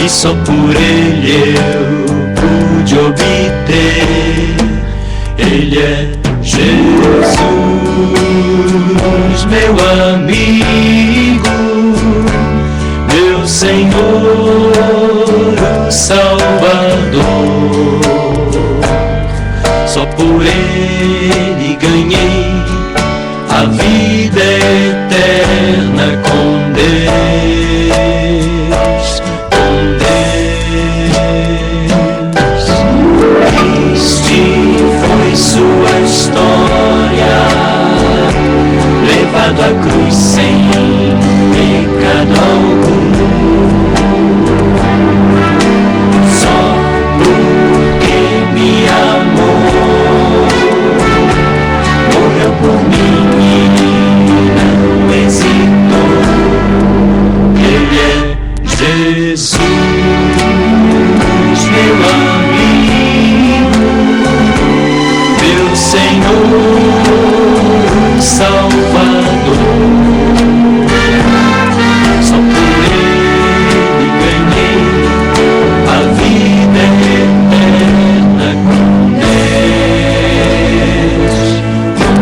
e só por Ele eu pude obter. Ele é Jesus, meu amigo, meu Senhor, o Salvador. Só por Ele ganhei a vida eterna com Deus, com Deus. Este foi sua história, levado à cruz sem pecado algum. Só porque me amou, morreu por mim e não hesitou. Ele é Jesus, meu amigo, meu Senhor, Salvador. Só por Ele ganhei a vida eterna com Deus, com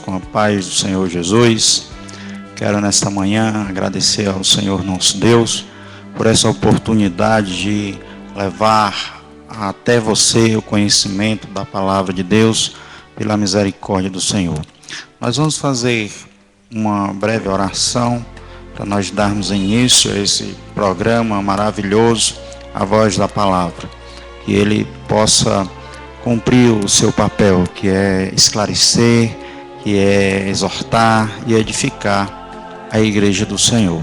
Com a paz do Senhor Jesus, quero nesta manhã agradecer ao Senhor nosso Deus por essa oportunidade de levar até você o conhecimento da palavra de Deus pela misericórdia do Senhor. Nós vamos fazer uma breve oração para nós darmos início a esse programa maravilhoso, A Voz da Palavra, que ele possa cumprir o seu papel, que é esclarecer, que é exortar e edificar a igreja do Senhor.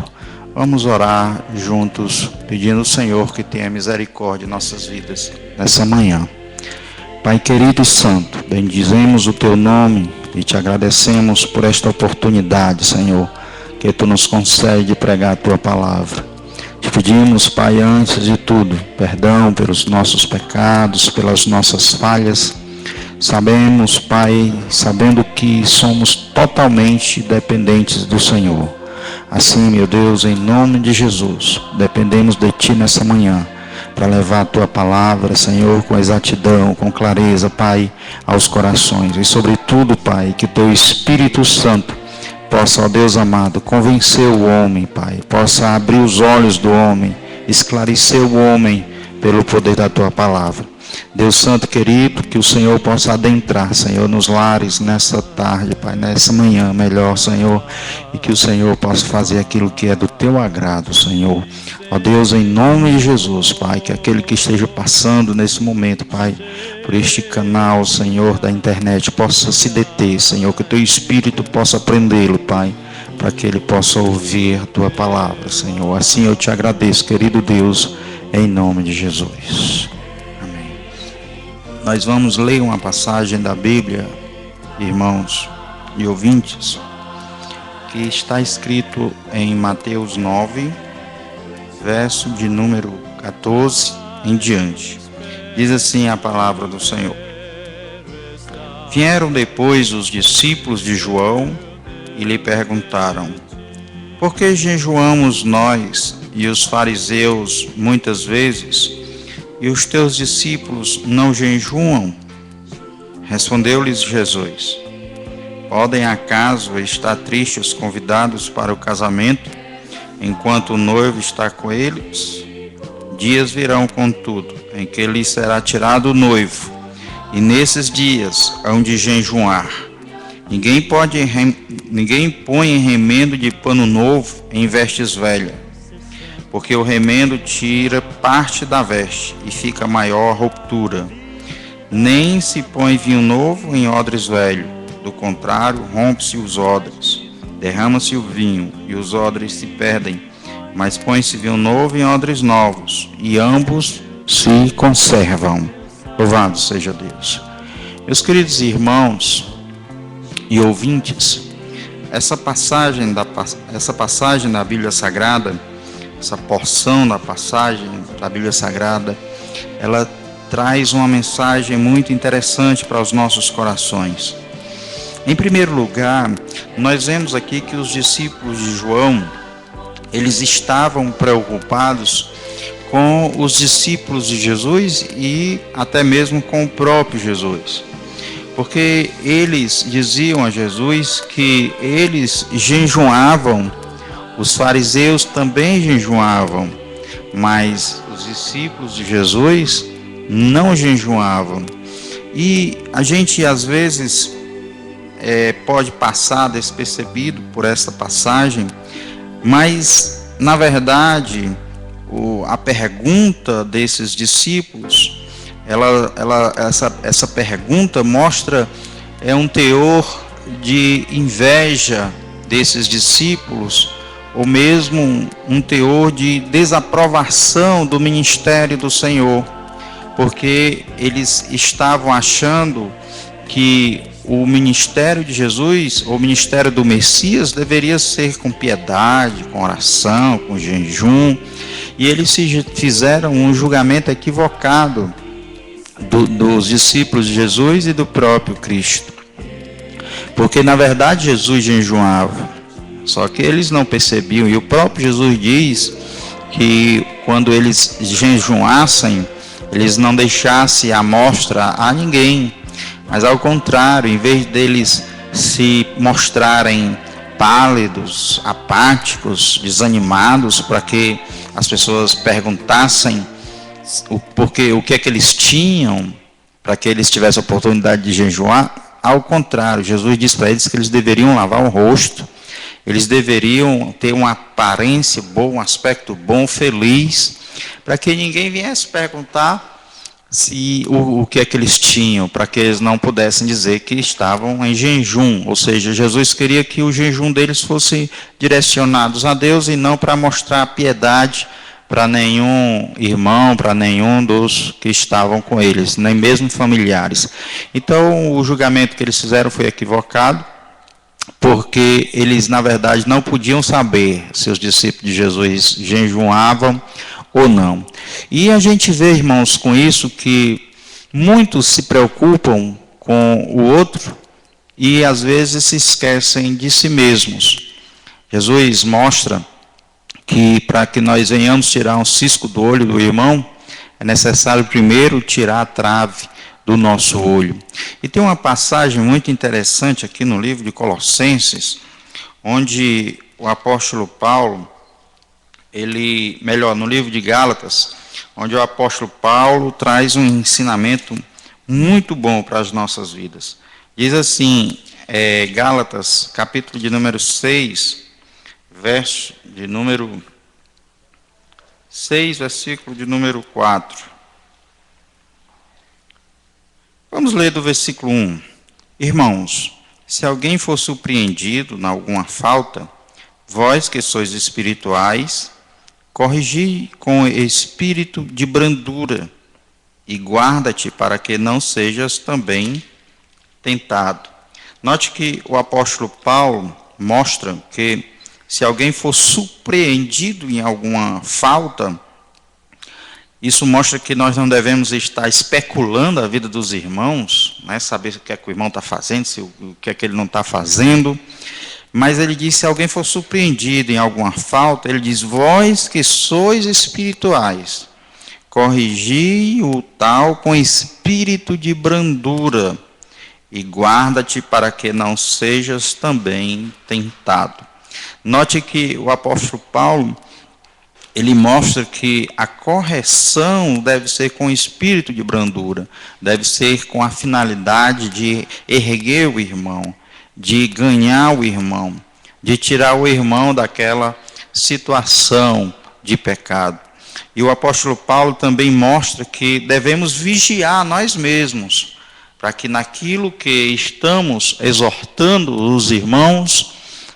Vamos orar juntos, pedindo ao Senhor que tenha misericórdia em nossas vidas nessa manhã. Pai querido e santo, bendizemos o teu nome e te agradecemos por esta oportunidade, Senhor, que tu nos concede de pregar a tua palavra. Te pedimos, Pai, antes de tudo, perdão pelos nossos pecados, pelas nossas falhas. Sabemos, Pai, sabendo que somos totalmente dependentes do Senhor. Assim, meu Deus, em nome de Jesus, dependemos de Ti nessa manhã, para levar a Tua palavra, Senhor, com exatidão, com clareza, Pai, aos corações. E sobretudo, Pai, que Teu Espírito Santo possa, ó Deus amado, convencer o homem, Pai, possa abrir os olhos do homem, esclarecer o homem pelo poder da Tua palavra. Deus Santo querido, que o Senhor possa adentrar, Senhor, nos lares nessa tarde, Pai, nessa manhã melhor, Senhor, e que o Senhor possa fazer aquilo que é do teu agrado, Senhor. Ó Deus, em nome de Jesus, Pai, que aquele que esteja passando nesse momento, Pai, por este canal, Senhor, da internet, possa se deter, Senhor, que o teu Espírito possa prendê-lo, Pai, para que ele possa ouvir a tua palavra, Senhor. Assim eu te agradeço, querido Deus, em nome de Jesus. Amém. Nós vamos ler uma passagem da Bíblia, irmãos e ouvintes, que está escrito em Mateus 9, verso de número 14 em diante. Diz assim a palavra do Senhor: Vieram depois os discípulos de João e lhe perguntaram: Por que jejuamos nós e os fariseus muitas vezes, e os teus discípulos não jejuam? Respondeu-lhes Jesus: Podem acaso estar tristes os convidados para o casamento, enquanto o noivo está com eles? Dias virão, contudo, em que lhes será tirado o noivo, e nesses dias hão de jejuar. Ninguém põe remendo de pano novo em vestes velhas, porque o remendo tira parte da veste e fica maior a ruptura. Nem se põe vinho novo em odres velhos, do contrário, rompe-se os odres, derrama-se o vinho e os odres se perdem, mas põe-se vinho novo em odres novos, e ambos se conservam. Louvado seja Deus. Meus queridos irmãos e ouvintes, essa passagem da Bíblia Sagrada, essa porção da passagem da Bíblia Sagrada, ela traz uma mensagem muito interessante para os nossos corações. Em primeiro lugar, nós vemos aqui que os discípulos de João, eles estavam preocupados com os discípulos de Jesus e até mesmo com o próprio Jesus. Porque eles diziam a Jesus que eles jejuavam, os fariseus também jejuavam, mas os discípulos de Jesus não jejuavam. E a gente às vezes pode passar despercebido por essa passagem, mas na verdade a pergunta desses discípulos, essa pergunta mostra um teor de inveja desses discípulos, ou mesmo um teor de desaprovação do ministério do Senhor, porque eles estavam achando que o ministério de Jesus, o ministério do Messias, deveria ser com piedade, com oração, com jejum, e eles fizeram um julgamento equivocado dos discípulos de Jesus e do próprio Cristo, porque na verdade Jesus jejuava, só que eles não percebiam, e o próprio Jesus diz que quando eles jejuassem, eles não deixassem a mostra a ninguém, mas ao contrário, em vez deles se mostrarem pálidos, apáticos, desanimados, para que as pessoas perguntassem o que é que eles tinham, para que eles tivessem a oportunidade de jejuar, ao contrário, Jesus disse para eles que eles deveriam lavar o rosto, eles deveriam ter uma aparência boa, um aspecto bom, feliz, para que ninguém viesse perguntar o que é que eles tinham, para que eles não pudessem dizer que estavam em jejum. Ou seja, Jesus queria que o jejum deles fosse direcionados a Deus e não para mostrar piedade para nenhum irmão, para nenhum dos que estavam com eles, nem mesmo familiares. Então o julgamento que eles fizeram foi equivocado, porque eles na verdade não podiam saber se os discípulos de Jesus jejuavam ou não. E a gente vê, irmãos, com isso que muitos se preocupam com o outro e às vezes se esquecem de si mesmos. Jesus mostra que para que nós venhamos tirar um cisco do olho do irmão, é necessário primeiro tirar a trave do nosso olho. E tem uma passagem muito interessante aqui no livro de Colossenses, onde o apóstolo Paulo, no livro de Gálatas, onde o apóstolo Paulo traz um ensinamento muito bom para as nossas vidas. Diz assim, Gálatas, capítulo de número 6, verso de número 6, versículo de número 4. Vamos ler do versículo 1. Irmãos, se alguém for surpreendido em alguma falta, vós que sois espirituais, corrigi com espírito de brandura, e guarda-te para que não sejas também tentado. Note que o apóstolo Paulo mostra que se alguém for surpreendido em alguma falta, isso mostra que nós não devemos estar especulando a vida dos irmãos, né, saber o que é que o irmão está fazendo, o que é que ele não está fazendo. Mas ele diz, se alguém for surpreendido em alguma falta, ele diz, vós que sois espirituais, corrigi o tal com espírito de brandura, e guarda-te para que não sejas também tentado. Note que o apóstolo Paulo, ele mostra que a correção deve ser com espírito de brandura, deve ser com a finalidade de erguer o irmão, de ganhar o irmão, de tirar o irmão daquela situação de pecado. E o apóstolo Paulo também mostra que devemos vigiar nós mesmos, para que naquilo que estamos exortando os irmãos,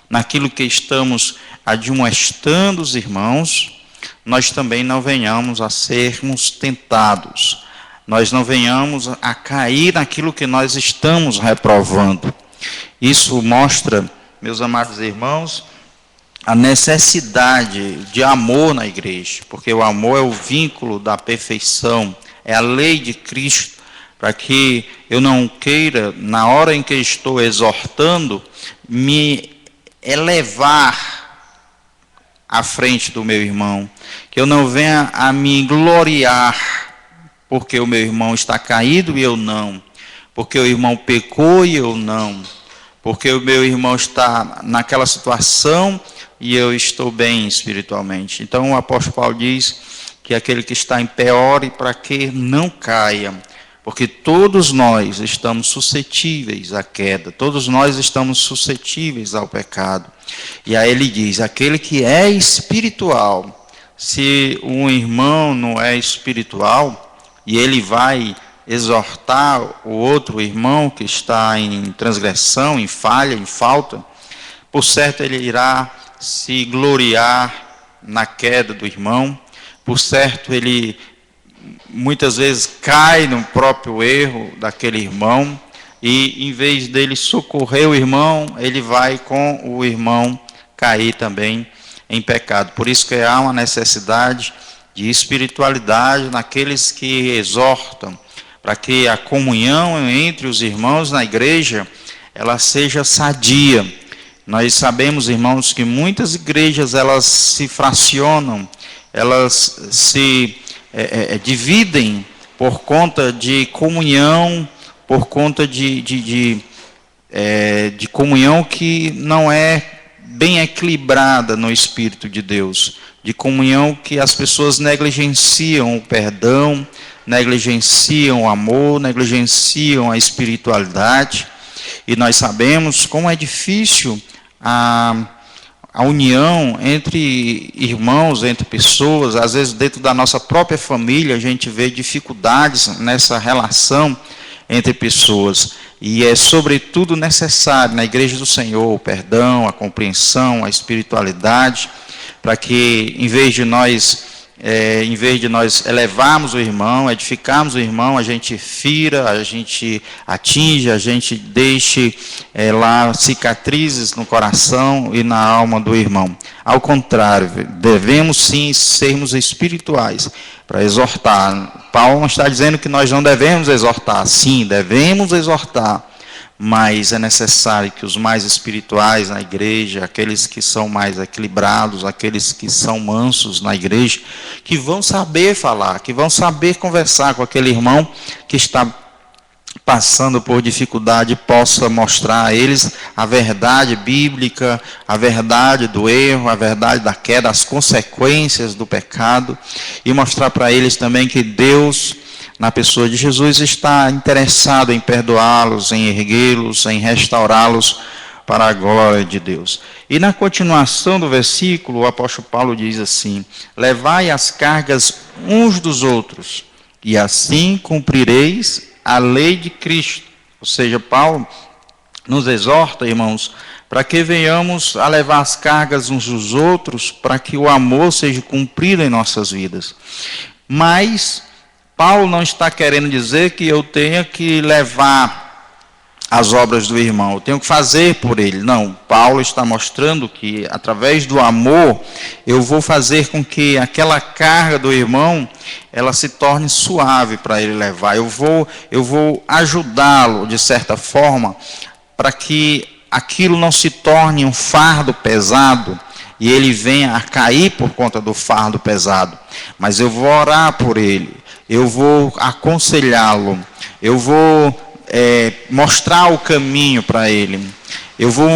naquilo que estamos admoestando os irmãos, nós também não venhamos a sermos tentados, nós não venhamos a cair naquilo que nós estamos reprovando. Isso mostra, meus amados irmãos, a necessidade de amor na igreja, porque o amor é o vínculo da perfeição, é a lei de Cristo, para que eu não queira, na hora em que estou exortando, me elevar à frente do meu irmão, que eu não venha a me gloriar, porque o meu irmão está caído e eu não, porque o irmão pecou e eu não, porque o meu irmão está naquela situação e eu estou bem espiritualmente. Então o apóstolo Paulo diz que aquele que está em pé ore para que não caia, porque todos nós estamos suscetíveis à queda, todos nós estamos suscetíveis ao pecado. E aí ele diz, aquele que é espiritual, se um irmão não é espiritual, e ele vai exortar o outro irmão que está em transgressão, em falha, em falta, por certo ele irá se gloriar na queda do irmão, por certo ele muitas vezes cai no próprio erro daquele irmão, e em vez dele socorrer o irmão, ele vai com o irmão cair também em pecado. Por isso que há uma necessidade de espiritualidade naqueles que exortam, para que a comunhão entre os irmãos na igreja, ela seja sadia. Nós sabemos, irmãos, que muitas igrejas, elas se fracionam, elas se dividem por conta de comunhão, por conta de comunhão que não é bem equilibrada no Espírito de Deus, de comunhão que as pessoas negligenciam o perdão, negligenciam o amor, negligenciam a espiritualidade, e nós sabemos como é difícil a união entre irmãos, entre pessoas. Às vezes dentro da nossa própria família a gente vê dificuldades nessa relação entre pessoas, e é sobretudo necessário na igreja do Senhor o perdão, a compreensão, a espiritualidade, para que em vez de nós elevarmos o irmão, edificarmos o irmão, a gente fira, a gente atinge, a gente deixe lá cicatrizes no coração e na alma do irmão. Ao contrário, devemos sim sermos espirituais para exortar. Paulo não está dizendo que nós não devemos exortar, sim, devemos exortar, mas é necessário que os mais espirituais na igreja, aqueles que são mais equilibrados, aqueles que são mansos na igreja, que vão saber falar, que vão saber conversar com aquele irmão que está passando por dificuldade, possa mostrar a eles a verdade bíblica, a verdade do erro, a verdade da queda, as consequências do pecado, e mostrar para eles também que Deus, na pessoa de Jesus, está interessado em perdoá-los, em erguê-los, em restaurá-los para a glória de Deus. E na continuação do versículo, o apóstolo Paulo diz assim: levai as cargas uns dos outros, e assim cumprireis a lei de Cristo. Ou seja, Paulo nos exorta, irmãos, para que venhamos a levar as cargas uns dos outros, para que o amor seja cumprido em nossas vidas. Mas Paulo não está querendo dizer que eu tenha que levar as obras do irmão, eu tenho que fazer por ele. Não, Paulo está mostrando que através do amor eu vou fazer com que aquela carga do irmão ela se torne suave para ele levar. Eu vou ajudá-lo de certa forma para que aquilo não se torne um fardo pesado e ele venha a cair por conta do fardo pesado. Mas eu vou orar por ele, eu vou aconselhá-lo, eu vou mostrar o caminho para ele, eu vou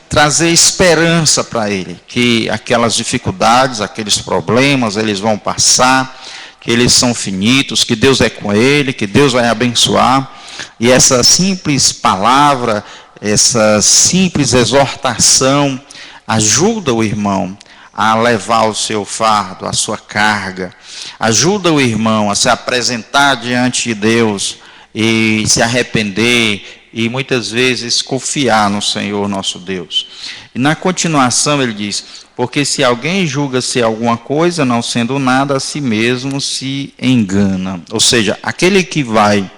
trazer esperança para ele, que aquelas dificuldades, aqueles problemas, eles vão passar, que eles são finitos, que Deus é com ele, que Deus vai abençoar. E essa simples palavra, essa simples exortação ajuda o irmão a levar o seu fardo, a sua carga, ajuda o irmão a se apresentar diante de Deus e se arrepender e muitas vezes confiar no Senhor nosso Deus. E na continuação ele diz: porque se alguém julga ser alguma coisa, não sendo nada, a si mesmo se engana. Ou seja, aquele que vai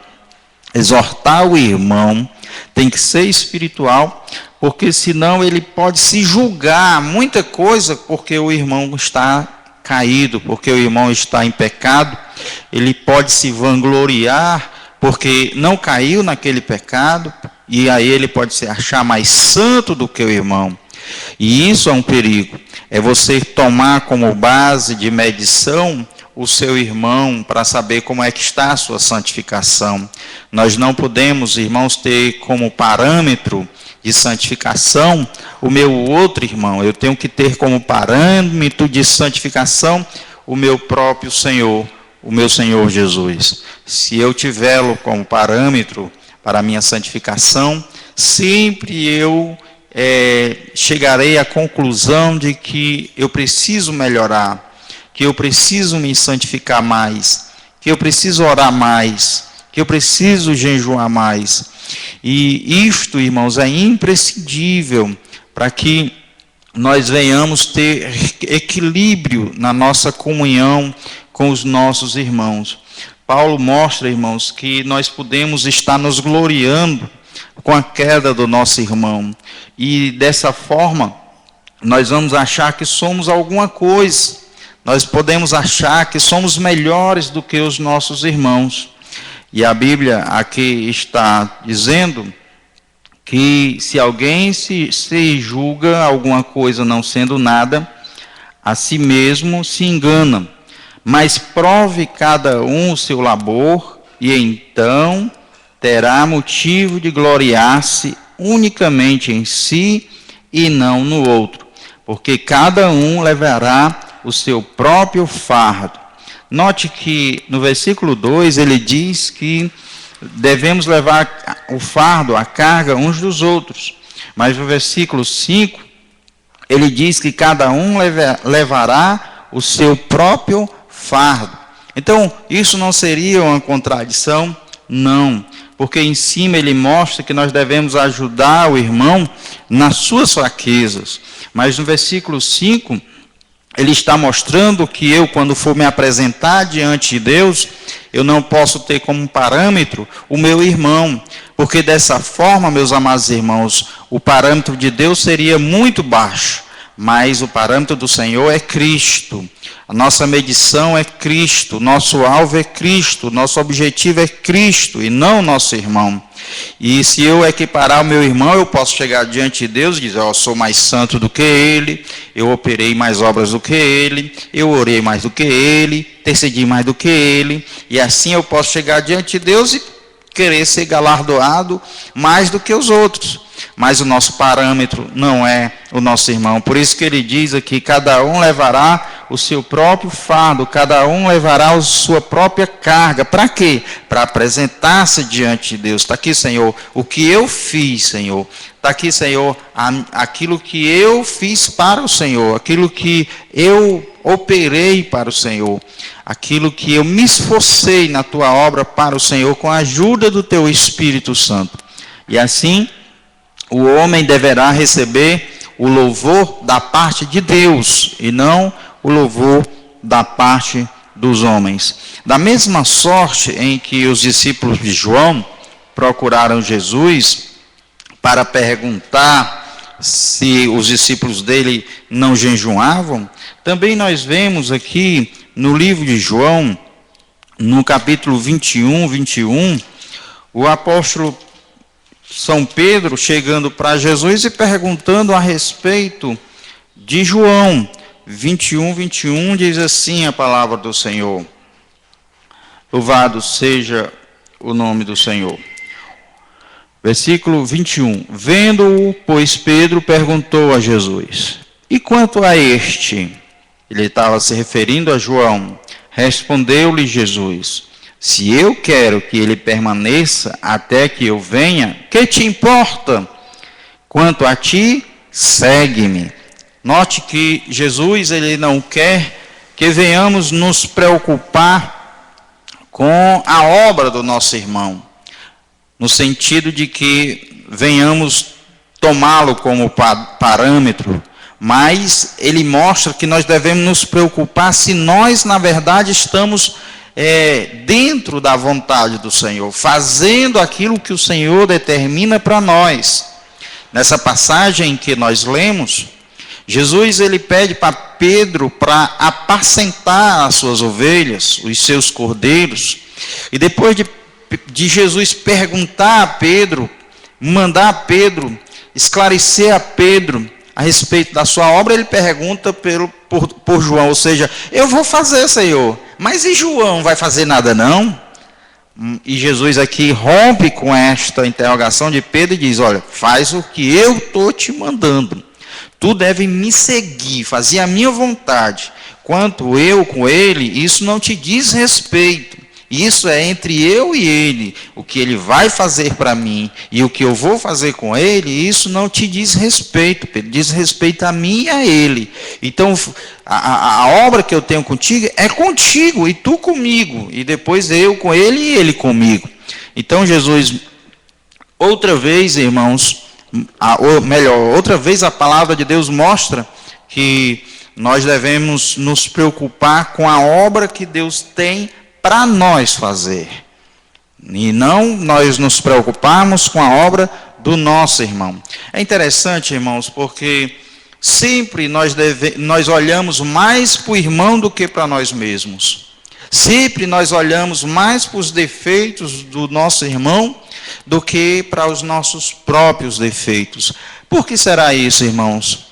exortar o irmão tem que ser espiritual, porque senão ele pode se julgar muita coisa, porque o irmão está caído, porque o irmão está em pecado, ele pode se vangloriar porque não caiu naquele pecado, e aí ele pode se achar mais santo do que o irmão. E isso é um perigo. É você tomar como base de medição o seu irmão para saber como é que está a sua santificação. Nós não podemos, irmãos, ter como parâmetro de santificação o meu outro irmão. Eu tenho que ter como parâmetro de santificação o meu próprio Senhor, o meu Senhor Jesus. Se eu tivê-lo como parâmetro para a minha santificação, sempre eu chegarei à conclusão de que eu preciso melhorar, que eu preciso me santificar mais, que eu preciso orar mais, que eu preciso jejuar mais. E isto, irmãos, é imprescindível para que nós venhamos ter equilíbrio na nossa comunhão com os nossos irmãos. Paulo mostra, irmãos, que nós podemos estar nos gloriando com a queda do nosso irmão. E dessa forma, nós vamos achar que somos alguma coisa. Nós podemos achar que somos melhores do que os nossos irmãos. E a Bíblia aqui está dizendo que se alguém se julga alguma coisa não sendo nada, a si mesmo se engana. Mas prove cada um o seu labor, e então terá motivo de gloriar-se unicamente em si e não no outro, porque cada um levará o seu próprio fardo. Note que no versículo 2 ele diz que devemos levar o fardo, a carga uns dos outros. Mas no versículo 5 ele diz que cada um levará o seu próprio fardo. Então, isso não seria uma contradição? Não, porque em cima ele mostra que nós devemos ajudar o irmão nas suas fraquezas. Mas no versículo 5, ele está mostrando que eu, quando for me apresentar diante de Deus, eu não posso ter como parâmetro o meu irmão, porque dessa forma, meus amados irmãos, o parâmetro de Deus seria muito baixo. Mas o parâmetro do Senhor é Cristo. A nossa medição é Cristo, nosso alvo é Cristo, nosso objetivo é Cristo e não nosso irmão. E se eu equiparar o meu irmão, eu posso chegar diante de Deus e dizer: eu sou mais santo do que ele, eu operei mais obras do que ele, eu orei mais do que ele, intercedi mais do que ele. E assim eu posso chegar diante de Deus querer ser galardoado mais do que os outros. Mas o nosso parâmetro não é o nosso irmão. Por isso que ele diz aqui, cada um levará o seu próprio fardo, cada um levará a sua própria carga. Para quê? Para apresentar-se diante de Deus. Está aqui, Senhor, o que eu fiz, Senhor. Está aqui, Senhor, aquilo que eu fiz para o Senhor, aquilo que eu operei para o Senhor, aquilo que eu me esforcei na tua obra para o Senhor, com a ajuda do teu Espírito Santo. E assim, o homem deverá receber o louvor da parte de Deus, e não o louvor da parte dos homens. Da mesma sorte em que os discípulos de João procuraram Jesus para perguntar se os discípulos dele não jejuavam, também nós vemos aqui no livro de João, no capítulo 21, o apóstolo São Pedro chegando para Jesus e perguntando a respeito de João 21, diz assim a palavra do Senhor. Louvado seja o nome do Senhor. Versículo 21. Vendo-o, pois, Pedro perguntou a Jesus: e quanto a este? Ele estava se referindo a João. Respondeu-lhe Jesus: se eu quero que ele permaneça até que eu venha, que te importa? Quanto a ti, segue-me. Note que Jesus, ele não quer que venhamos nos preocupar com a obra do nosso irmão, no sentido de que venhamos tomá-lo como parâmetro, mas ele mostra que nós devemos nos preocupar se nós, na verdade, estamos dentro da vontade do Senhor, fazendo aquilo que o Senhor determina para nós. Nessa passagem que nós lemos, Jesus ele pede para Pedro para apacentar as suas ovelhas, os seus cordeiros, e depois de Jesus perguntar a Pedro, mandar a Pedro, esclarecer a Pedro a respeito da sua obra, ele pergunta por João, ou seja, eu vou fazer, Senhor, mas e João vai fazer nada não? E Jesus aqui rompe com esta interrogação de Pedro e diz, olha, faz o que eu estou te mandando. Tu deve me seguir, fazer a minha vontade. Quanto eu com ele, isso não te diz respeito. Isso é entre eu e ele. O que ele vai fazer para mim e o que eu vou fazer com ele, isso não te diz respeito. Diz respeito a mim e a ele. Então, a obra que eu tenho contigo é contigo e tu comigo. E depois eu com ele e ele comigo. Então, Jesus, outra vez, irmãos, outra vez a palavra de Deus mostra que nós devemos nos preocupar com a obra que Deus tem para nós fazer, e não nós nos preocuparmos com a obra do nosso irmão. É interessante, irmãos, porque sempre nós olhamos mais para o irmão do que para nós mesmos. Sempre nós olhamos mais para os defeitos do nosso irmão do que para os nossos próprios defeitos. Por que será isso, irmãos?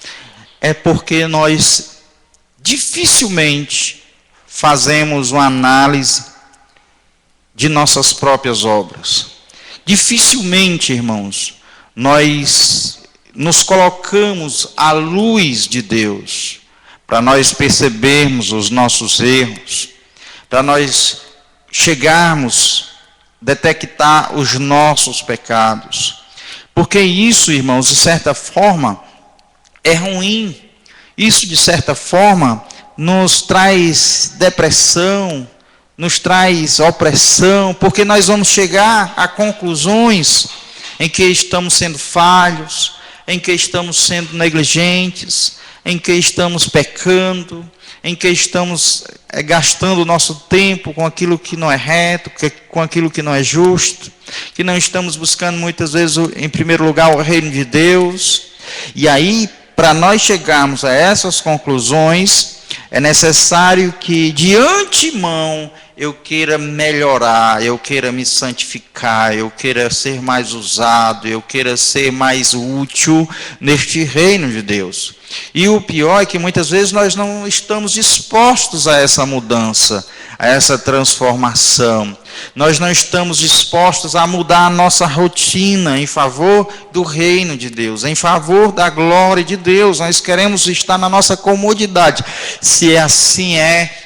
É porque nós dificilmente fazemos uma análise de nossas próprias obras. Dificilmente, irmãos, nós nos colocamos à luz de Deus, para nós percebermos os nossos erros, para nós chegarmos, detectar os nossos pecados. Porque isso, irmãos, de certa forma, é ruim. Isso, de certa forma, nos traz depressão, nos traz opressão, porque nós vamos chegar a conclusões em que estamos sendo falhos, em que estamos sendo negligentes, em que estamos pecando, em que estamos gastando o nosso tempo com aquilo que não é reto, com aquilo que não é justo, que não estamos buscando muitas vezes, em primeiro lugar, o reino de Deus. E aí, para nós chegarmos a essas conclusões, é necessário que de antemão eu queira melhorar, eu queira me santificar, eu queira ser mais usado, eu queira ser mais útil neste reino de Deus. E o pior é que muitas vezes nós não estamos dispostos a essa mudança, a essa transformação. Nós não estamos dispostos a mudar a nossa rotina em favor do reino de Deus, em favor da glória de Deus. Nós queremos estar na nossa comodidade. Se assim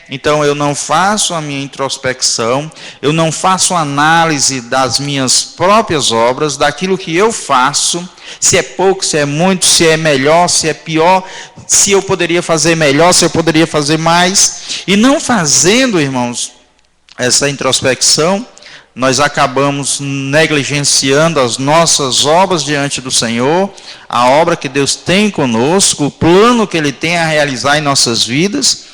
então eu não faço a minha introspecção, eu não faço análise das minhas próprias obras, daquilo que eu faço, se é pouco, se é muito, se é melhor, se é pior, se eu poderia fazer melhor, se eu poderia fazer mais. E não fazendo, irmãos, essa introspecção, nós acabamos negligenciando as nossas obras diante do Senhor, a obra que Deus tem conosco, o plano que Ele tem a realizar em nossas vidas,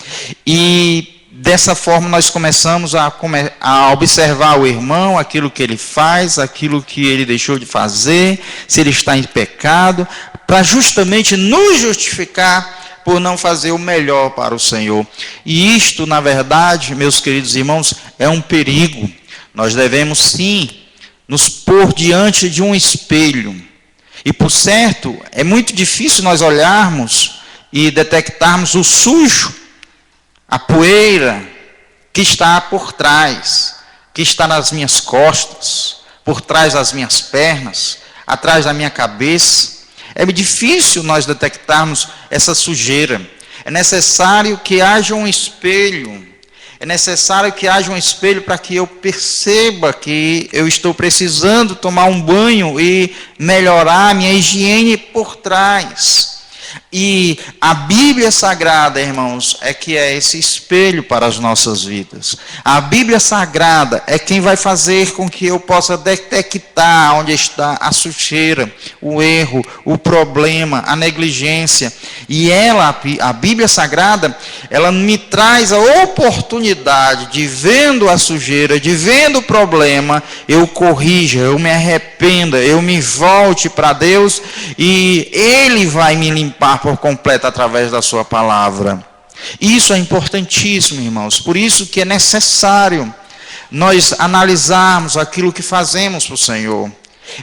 e dessa forma nós começamos a observar o irmão, aquilo que ele faz, aquilo que ele deixou de fazer, se ele está em pecado, para justamente nos justificar por não fazer o melhor para o Senhor. E isto, na verdade, meus queridos irmãos, é um perigo. Nós devemos sim nos pôr diante de um espelho. E por certo, é muito difícil nós olharmos e detectarmos o sujo, a poeira que está por trás, que está nas minhas costas, por trás das minhas pernas, atrás da minha cabeça. É difícil nós detectarmos essa sujeira. É necessário que haja um espelho. É necessário que haja um espelho para que eu perceba que eu estou precisando tomar um banho e melhorar a minha higiene por trás. E a Bíblia Sagrada, irmãos, é que é esse espelho para as nossas vidas. A Bíblia Sagrada é quem vai fazer com que eu possa detectar onde está a sujeira, o erro, o problema, a negligência. E ela, a Bíblia Sagrada, ela me traz a oportunidade de, vendo a sujeira, de vendo o problema, eu corrija, eu me arrependa, eu me volte para Deus e Ele vai me limpar por completo através da sua palavra. Isso é importantíssimo, irmãos. Por isso que é necessário nós analisarmos aquilo que fazemos para o Senhor.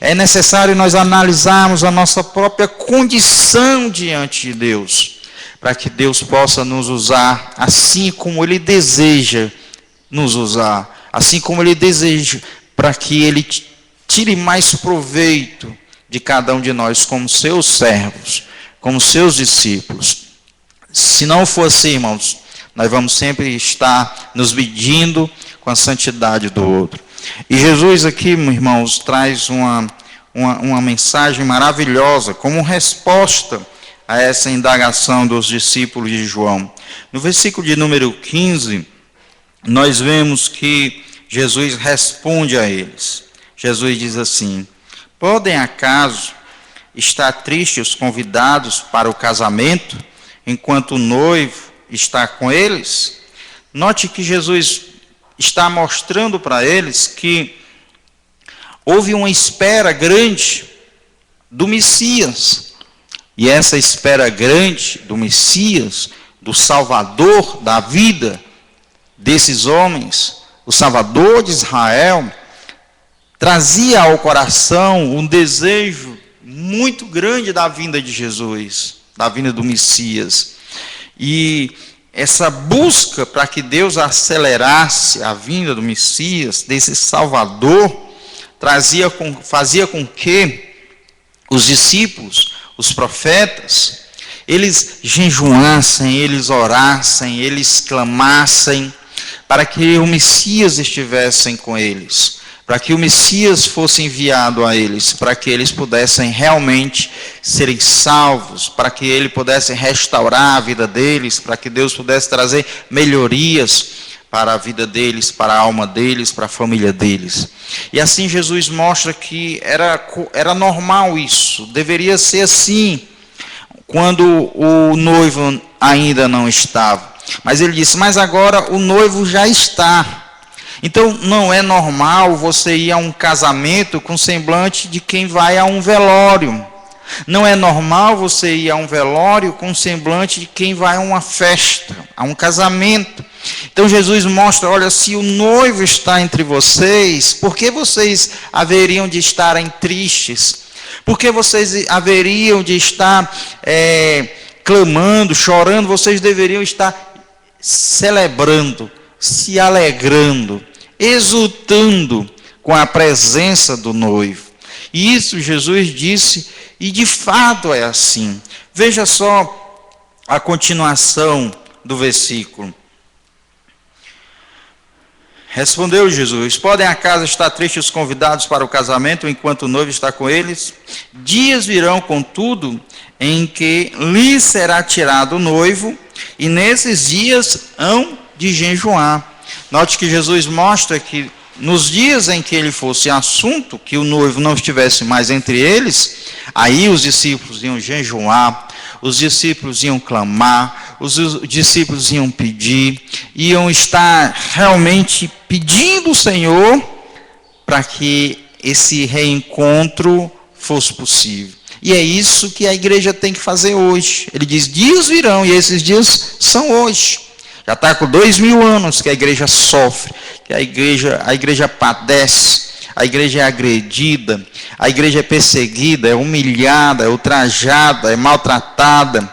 É necessário nós analisarmos a nossa própria condição diante de Deus, para que Deus possa nos usar assim como Ele deseja nos usar, assim como Ele deseja, para que Ele tire mais proveito de cada um de nós como seus servos, como seus discípulos. Se não for assim, irmãos, nós vamos sempre estar nos medindo com a santidade do outro. E Jesus aqui, irmãos, traz uma mensagem maravilhosa como resposta a essa indagação dos discípulos de João. No versículo de número 15, nós vemos que Jesus responde a eles. Jesus diz assim: podem acaso estar tristes os convidados para o casamento, enquanto o noivo está com eles? Note que Jesus está mostrando para eles que houve uma espera grande do Messias. E essa espera grande do Messias, do Salvador da vida desses homens, o Salvador de Israel, trazia ao coração um desejo muito grande da vinda de Jesus, da vinda do Messias. E essa busca para que Deus acelerasse a vinda do Messias, desse Salvador, fazia com que os discípulos, os profetas, eles jejuassem, eles orassem, eles clamassem, para que o Messias estivesse com eles, para que o Messias fosse enviado a eles, para que eles pudessem realmente serem salvos, para que ele pudesse restaurar a vida deles, para que Deus pudesse trazer melhorias para a vida deles, para a alma deles, para a família deles. E assim Jesus mostra que era normal isso, deveria ser assim, quando o noivo ainda não estava. Mas ele disse: mas agora o noivo já está. Então não é normal você ir a um casamento com semblante de quem vai a um velório. Não é normal você ir a um velório com semblante de quem vai a uma festa, a um casamento. Então Jesus mostra: olha, se o noivo está entre vocês, por que vocês haveriam de estarem tristes? Por que vocês haveriam de estar clamando, chorando? Vocês deveriam estar celebrando, se alegrando. exultando com a presença do noivo. E isso Jesus disse, e de fato é assim. Veja só a continuação do versículo. Respondeu Jesus: podem acaso estar tristes os convidados para o casamento enquanto o noivo está com eles? Dias virão, contudo, em que lhes será tirado o noivo, e nesses dias hão de jejuar. Note que Jesus mostra que nos dias em que ele fosse assunto, que o noivo não estivesse mais entre eles, aí os discípulos iam jejuar, os discípulos iam clamar, os discípulos iam pedir, iam estar realmente pedindo ao Senhor para que esse reencontro fosse possível. E é isso que a igreja tem que fazer hoje. Ele diz, dias virão, e esses dias são hoje. Já está com 2000 anos que a igreja sofre, que a igreja padece, a igreja é agredida, a igreja é perseguida, é humilhada, é ultrajada, é maltratada.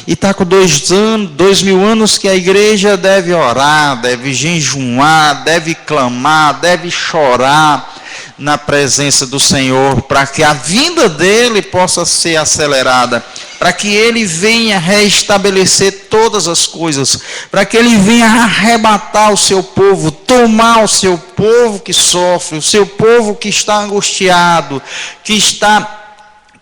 E está com 2000 anos que a igreja deve orar, deve jejuar, deve clamar, deve chorar na presença do Senhor, para que a vinda dele possa ser acelerada, para que ele venha restabelecer todas as coisas, para que ele venha arrebatar o seu povo, tomar o seu povo que sofre, o seu povo que está angustiado, que está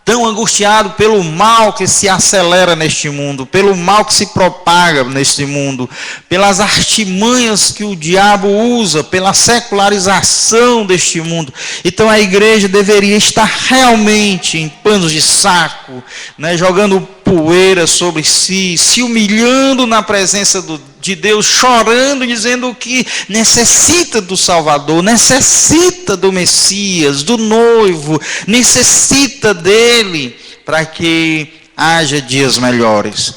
tão angustiado pelo mal que se acelera neste mundo, pelo mal que se propaga neste mundo, pelas artimanhas que o diabo usa, pela secularização deste mundo. Então a igreja deveria estar realmente em panos de saco, né, jogando poeira sobre si, se humilhando na presença de Deus, chorando, dizendo que necessita do Salvador, necessita do Messias, do noivo, necessita dele para que haja dias melhores.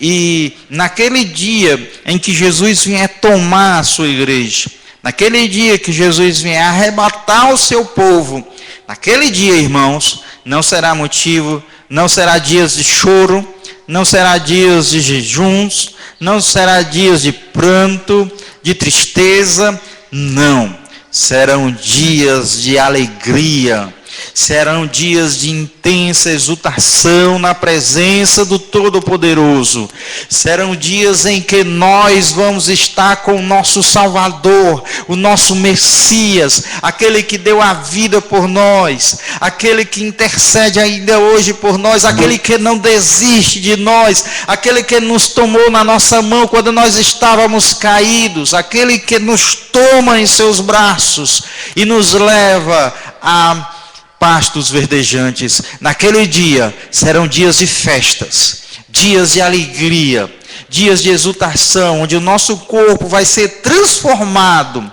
E naquele dia em que Jesus vier tomar a sua igreja, naquele dia que Jesus vier arrebatar o seu povo, naquele dia, irmãos, não será motivo, não será dias de choro, não será dias de jejuns, não será dias de pranto, de tristeza, não. Serão dias de alegria, serão dias de intensa exultação na presença do Todo-Poderoso. Serão dias em que nós vamos estar com o nosso Salvador, o nosso Messias, aquele que deu a vida por nós, aquele que intercede ainda hoje por nós, aquele que não desiste de nós, aquele que nos tomou na nossa mão quando nós estávamos caídos, aquele que nos toma em seus braços e nos leva a pastos verdejantes. Naquele dia serão dias de festas, dias de alegria, dias de exultação, onde o nosso corpo vai ser transformado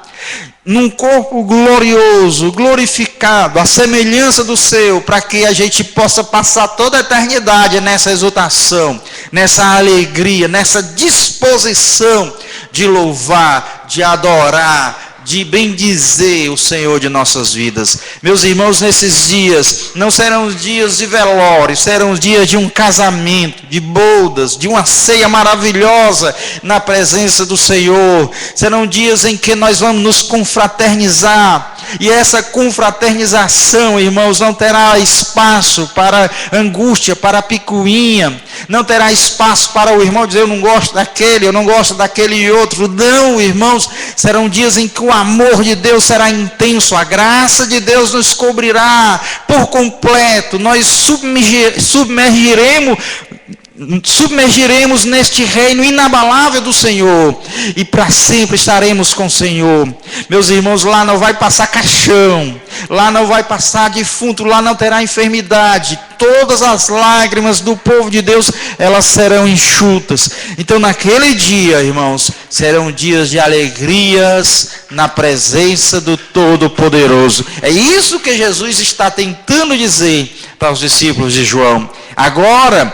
num corpo glorioso, glorificado, à semelhança do seu, para que a gente possa passar toda a eternidade nessa exultação, nessa alegria, nessa disposição de louvar, de adorar, de bendizer o Senhor de nossas vidas. Meus irmãos, nesses dias não serão os dias de velório, serão os dias de um casamento, de bodas, de uma ceia maravilhosa na presença do Senhor. Serão dias em que nós vamos nos confraternizar, e essa confraternização, irmãos, não terá espaço para angústia, para picuinha, não terá espaço para o irmão dizer eu não gosto daquele, eu não gosto daquele outro. Não, irmãos, serão dias em que o amor de Deus será intenso, a graça de Deus nos cobrirá por completo, nós submergiremos neste reino inabalável do Senhor, e para sempre estaremos com o Senhor. Meus irmãos, lá não vai passar caixão, lá não vai passar defunto, lá não terá enfermidade. Todas as lágrimas do povo de Deus, elas serão enxutas. Então naquele dia, irmãos, serão dias de alegrias na presença do Todo-Poderoso. É isso que Jesus está tentando dizer para os discípulos de João. Agora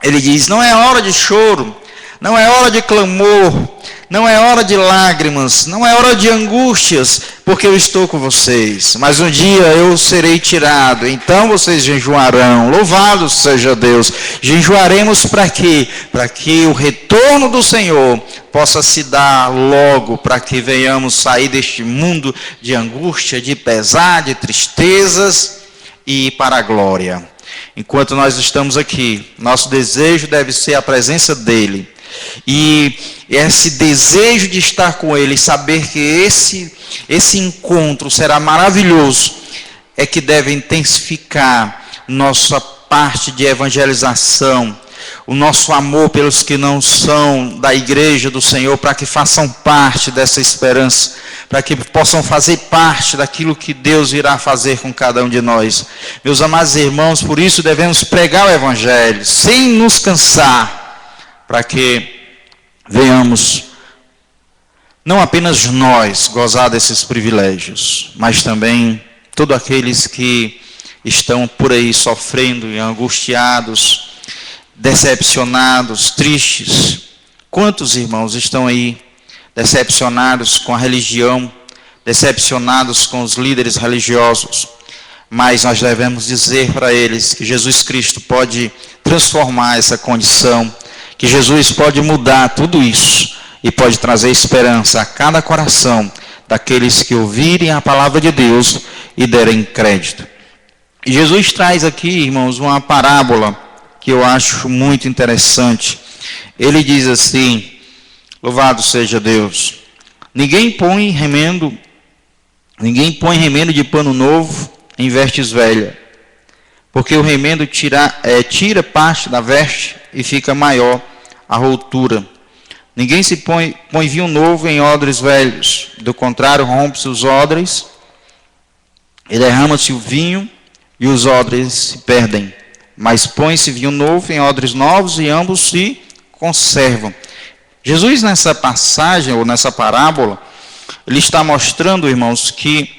ele diz, não é hora de choro, não é hora de clamor, não é hora de lágrimas, não é hora de angústias, porque eu estou com vocês. Mas um dia eu serei tirado, então vocês jejuarão. Louvado seja Deus. Jejuaremos para quê? Para que o retorno do Senhor possa se dar logo, para que venhamos sair deste mundo de angústia, de pesar, de tristezas e ir para a glória. Enquanto nós estamos aqui, nosso desejo deve ser a presença dEle. E esse desejo de estar com Ele, saber que esse encontro será maravilhoso, é que deve intensificar nossa parte de evangelização, o nosso amor pelos que não são da igreja do Senhor, para que façam parte dessa esperança, para que possam fazer parte daquilo que Deus irá fazer com cada um de nós. Meus amados irmãos, por isso devemos pregar o Evangelho, sem nos cansar, para que venhamos, não apenas nós, gozar desses privilégios, mas também todos aqueles que estão por aí sofrendo e angustiados, decepcionados, tristes. Quantos irmãos estão aí decepcionados com a religião, decepcionados com os líderes religiosos? Mas nós devemos dizer para eles que Jesus Cristo pode transformar essa condição, que Jesus pode mudar tudo isso e pode trazer esperança a cada coração daqueles que ouvirem a palavra de Deus e derem crédito. E Jesus traz aqui, irmãos, uma parábola que eu acho muito interessante. Ele diz assim: louvado seja Deus, ninguém põe remendo de pano novo em vestes velhas, porque o remendo tira parte da veste e fica maior a rotura. Ninguém se põe vinho novo em odres velhos, do contrário rompe-se os odres e derrama-se o vinho e os odres se perdem. Mas põe-se vinho novo em odres novos e ambos se conservam. Jesus, nessa passagem ou nessa parábola, ele está mostrando, irmãos, que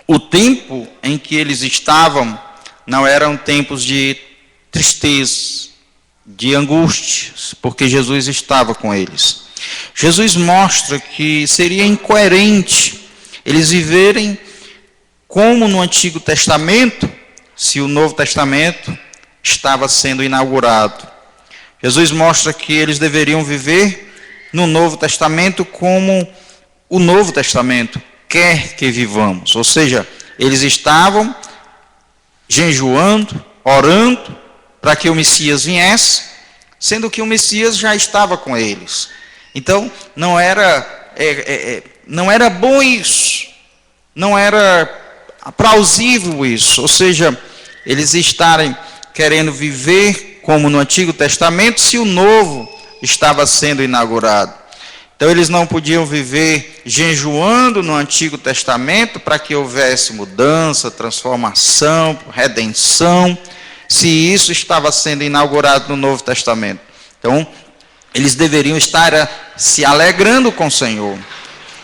o tempo em que eles estavam não eram tempos de tristeza, de angústias, porque Jesus estava com eles. Jesus mostra que seria incoerente eles viverem como no Antigo Testamento, se o Novo Testamento estava sendo inaugurado. Jesus mostra que eles deveriam viver no Novo Testamento como o Novo Testamento quer que vivamos. Ou seja, eles estavam jejuando, orando, para que o Messias viesse, sendo que o Messias já estava com eles. Então, não era bom isso, não era plausível isso, ou seja, eles estarem querendo viver como no Antigo Testamento, se o Novo estava sendo inaugurado. Então, eles não podiam viver jejuando no Antigo Testamento para que houvesse mudança, transformação, redenção, se isso estava sendo inaugurado no Novo Testamento. Então, eles deveriam estar se alegrando com o Senhor.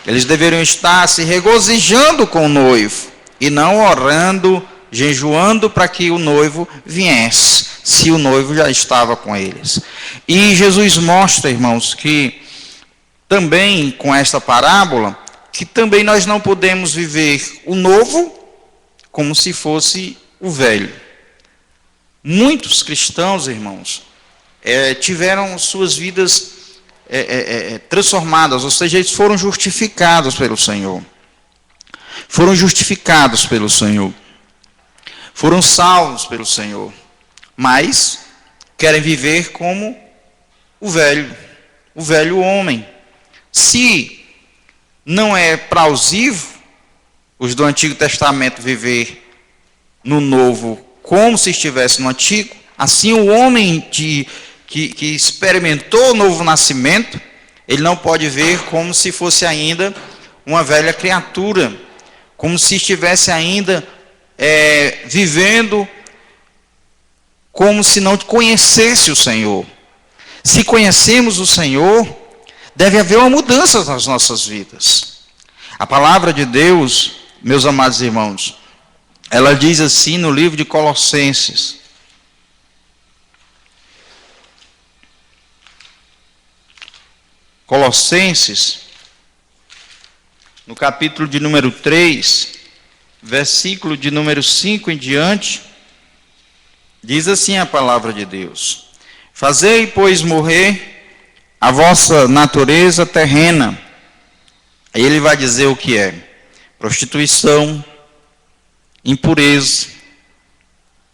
Eles deveriam estar se regozijando com o noivo. E não orando, jejuando para que o noivo viesse, se o noivo já estava com eles. E Jesus mostra, irmãos, que também com esta parábola, que também nós não podemos viver o novo como se fosse o velho. Muitos cristãos, irmãos, tiveram suas vidas transformadas, ou seja, eles foram justificados pelo Senhor. Foram justificados pelo Senhor. Foram salvos pelo Senhor. Mas querem viver como o velho homem. Se não é plausível os do Antigo Testamento viver no Novo como se estivesse no Antigo, assim o homem que experimentou o novo nascimento, ele não pode ver como se fosse ainda uma velha criatura, como se estivesse ainda vivendo como se não conhecesse o Senhor. Se conhecemos o Senhor, deve haver uma mudança nas nossas vidas. A palavra de Deus, meus amados irmãos, ela diz assim no livro de Colossenses: Colossenses, no capítulo de número 3, versículo de número 5 em diante, diz assim a palavra de Deus: Fazei, pois, morrer a vossa natureza terrena. Aí ele vai dizer o que é: prostituição, impureza,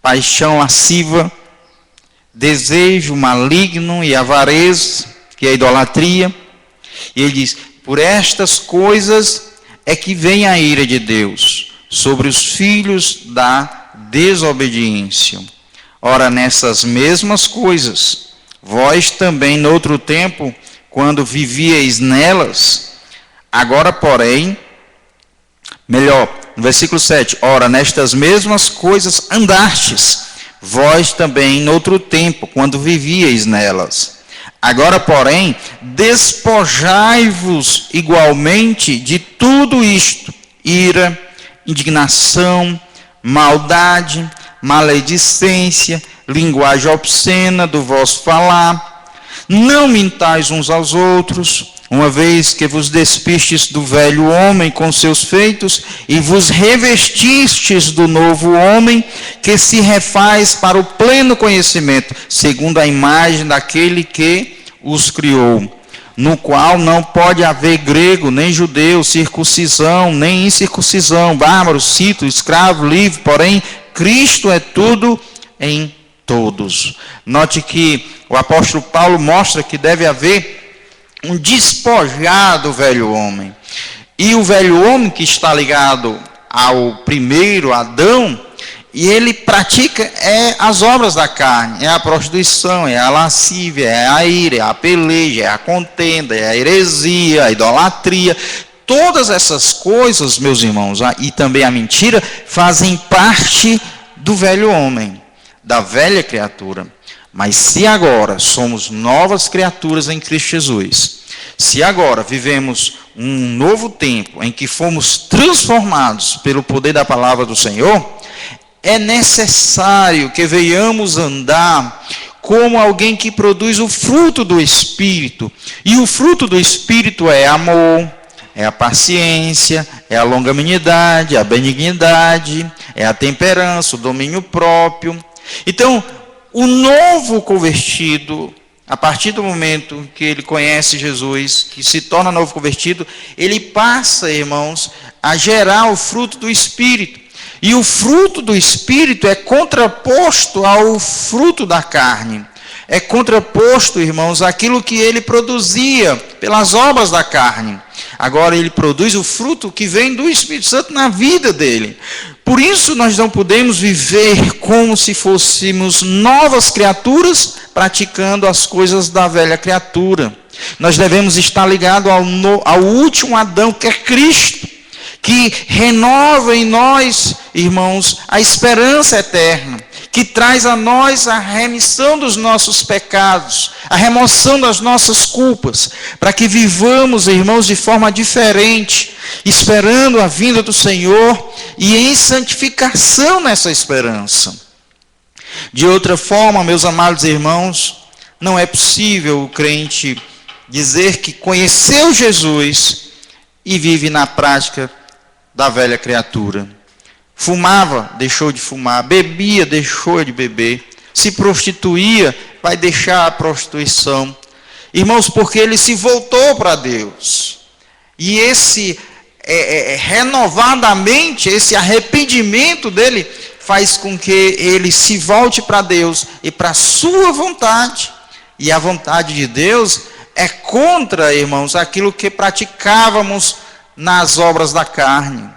paixão lasciva, desejo maligno e avareza, que é a idolatria. E ele diz: por estas coisas é que vem a ira de Deus sobre os filhos da desobediência. Ora, nessas mesmas coisas, vós também, noutro tempo, quando vivieis nelas, agora, porém, melhor, no versículo 7, ora, nestas mesmas coisas andastes, vós também, noutro tempo, quando vivieis nelas. Agora, porém, despojai-vos igualmente de tudo isto: ira, indignação, maldade, maledicência, linguagem obscena do vosso falar. Não mintais uns aos outros, uma vez que vos despistes do velho homem com seus feitos e vos revestistes do novo homem, que se refaz para o pleno conhecimento, segundo a imagem daquele que os criou, no qual não pode haver grego, nem judeu, circuncisão, nem incircuncisão, bárbaro, cito, escravo, livre, porém Cristo é tudo em todos. Note que o apóstolo Paulo mostra que deve haver um despojar do velho homem. E o velho homem que está ligado ao primeiro Adão, e ele pratica as obras da carne, é a prostituição, é a lascívia, é a ira, é a peleja, é a contenda, é a heresia, a idolatria. Todas essas coisas, meus irmãos, e também a mentira, fazem parte do velho homem, da velha criatura. Mas se agora somos novas criaturas em Cristo Jesus, se agora vivemos um novo tempo em que fomos transformados pelo poder da palavra do Senhor, é necessário que venhamos andar como alguém que produz o fruto do Espírito. E o fruto do Espírito é amor, é a paciência, é a longanimidade, a benignidade, é a temperança, o domínio próprio. Então, o novo convertido, a partir do momento que ele conhece Jesus, que se torna novo convertido, ele passa, irmãos, a gerar o fruto do Espírito. E o fruto do Espírito é contraposto ao fruto da carne. É contraposto, irmãos, àquilo que ele produzia pelas obras da carne. Agora ele produz o fruto que vem do Espírito Santo na vida dele. Por isso nós não podemos viver como se fôssemos novas criaturas, praticando as coisas da velha criatura. Nós devemos estar ligados ao último Adão, que é Cristo, que renova em nós, irmãos, a esperança eterna, que traz a nós a remissão dos nossos pecados, a remoção das nossas culpas, para que vivamos, irmãos, de forma diferente, esperando a vinda do Senhor e em santificação nessa esperança. De outra forma, meus amados irmãos, não é possível o crente dizer que conheceu Jesus e vive na prática da velha criatura. Fumava, deixou de fumar. Bebia, deixou de beber. Se prostituía, vai deixar a prostituição. Irmãos, porque ele se voltou para Deus. E esse renovadamente, esse arrependimento dele faz com que ele se volte para Deus e para a sua vontade. E a vontade de Deus é contra, irmãos, aquilo que praticávamos nas obras da carne.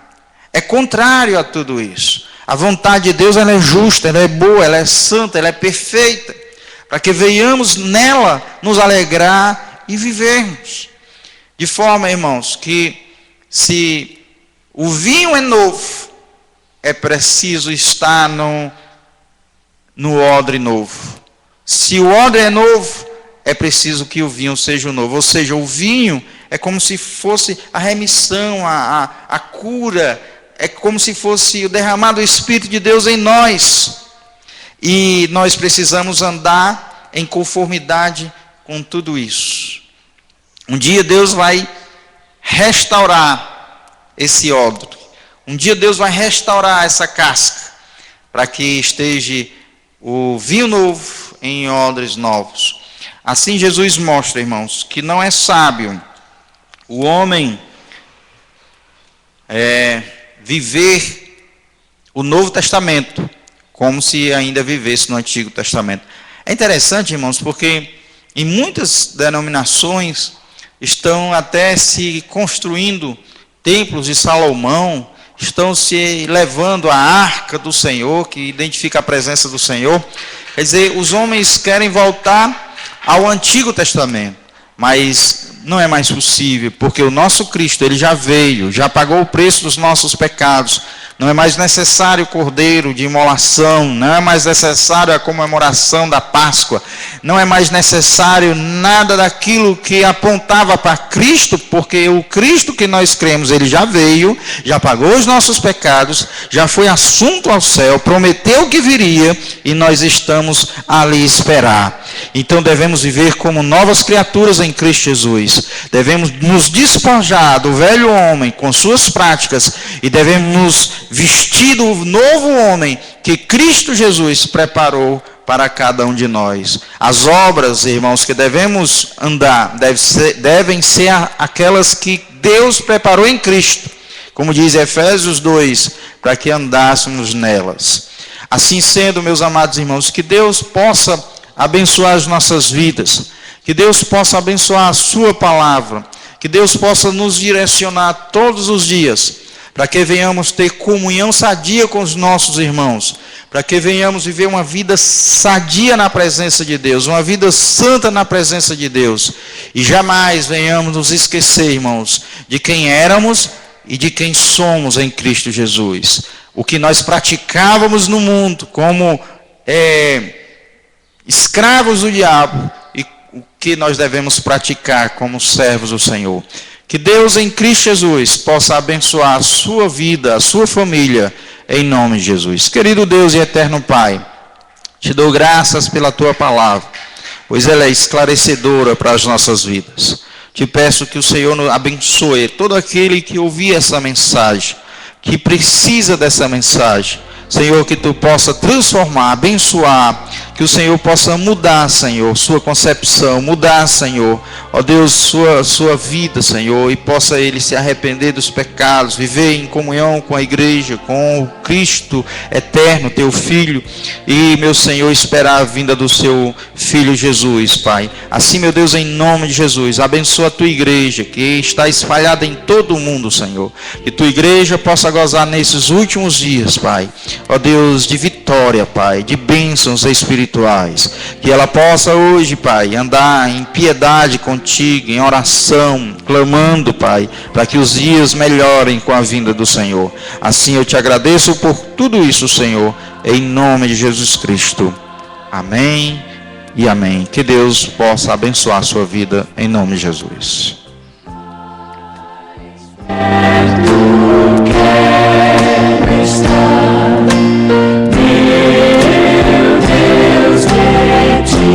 É contrário a tudo isso. A vontade de Deus, ela é justa, ela é boa, ela é santa, ela é perfeita, para que venhamos nela nos alegrar e vivermos. De forma, irmãos, que se o vinho é novo, é preciso estar no odre novo. Se o odre é novo, é preciso que o vinho seja novo. Ou seja, o vinho é como se fosse a remissão, a cura, é como se fosse o derramar do Espírito de Deus em nós. E nós precisamos andar em conformidade com tudo isso. Um dia Deus vai restaurar esse odre. Um dia Deus vai restaurar essa casca, para que esteja o vinho novo em odres novos. Assim Jesus mostra, irmãos, que não é sábio o homem viver o Novo Testamento como se ainda vivesse no Antigo Testamento. É interessante, irmãos, porque em muitas denominações estão até se construindo templos de Salomão, estão se levando a arca do Senhor, que identifica a presença do Senhor. Quer dizer, os homens querem voltar ao Antigo Testamento, mas não é mais possível, porque o nosso Cristo, ele já veio, já pagou o preço dos nossos pecados. Não é mais necessário o cordeiro de imolação, não é mais necessário a comemoração da Páscoa, não é mais necessário nada daquilo que apontava para Cristo, porque o Cristo que nós cremos, ele já veio, já pagou os nossos pecados, já foi assunto ao céu, prometeu que viria, e nós estamos ali esperar. Então devemos viver como novas criaturas em Cristo Jesus, devemos nos despojar do velho homem com suas práticas, e devemos nos vestir do novo homem que Cristo Jesus preparou para cada um de nós. As obras, irmãos, que devemos andar, devem ser aquelas que Deus preparou em Cristo, como diz Efésios 2, para que andássemos nelas. Assim sendo, meus amados irmãos, que Deus possa abençoar as nossas vidas, que Deus possa abençoar a sua palavra, que Deus possa nos direcionar todos os dias, para que venhamos ter comunhão sadia com os nossos irmãos, para que venhamos viver uma vida sadia na presença de Deus, uma vida santa na presença de Deus, e jamais venhamos nos esquecer, irmãos, de quem éramos e de quem somos em Cristo Jesus. O que nós praticávamos no mundo como escravos do diabo, e o que nós devemos praticar como servos do Senhor. Que Deus em Cristo Jesus possa abençoar a sua vida, a sua família, em nome de Jesus. Querido Deus e eterno Pai, te dou graças pela tua palavra, pois ela é esclarecedora para as nossas vidas. Te peço que o Senhor nos abençoe todo aquele que ouvir essa mensagem, que precisa dessa mensagem. Senhor, que tu possa transformar, abençoar, que o Senhor possa mudar, Senhor, sua concepção, mudar, Senhor, ó Deus, sua vida, Senhor, e possa ele se arrepender dos pecados, viver em comunhão com a igreja, com o Cristo eterno, teu Filho, e, meu Senhor, esperar a vinda do seu Filho Jesus, Pai. Assim, meu Deus, em nome de Jesus, abençoa a tua igreja, que está espalhada em todo o mundo, Senhor, que tua igreja possa gozar nesses últimos dias, Pai, ó Deus, de vitória, Pai, de bênçãos espirituais, que ela possa hoje, Pai, andar em piedade contigo, em oração, clamando, Pai, para que os dias melhorem com a vinda do Senhor. Assim eu te agradeço por tudo isso, Senhor, em nome de Jesus Cristo. Amém e amém. Que Deus possa abençoar a sua vida em nome de Jesus.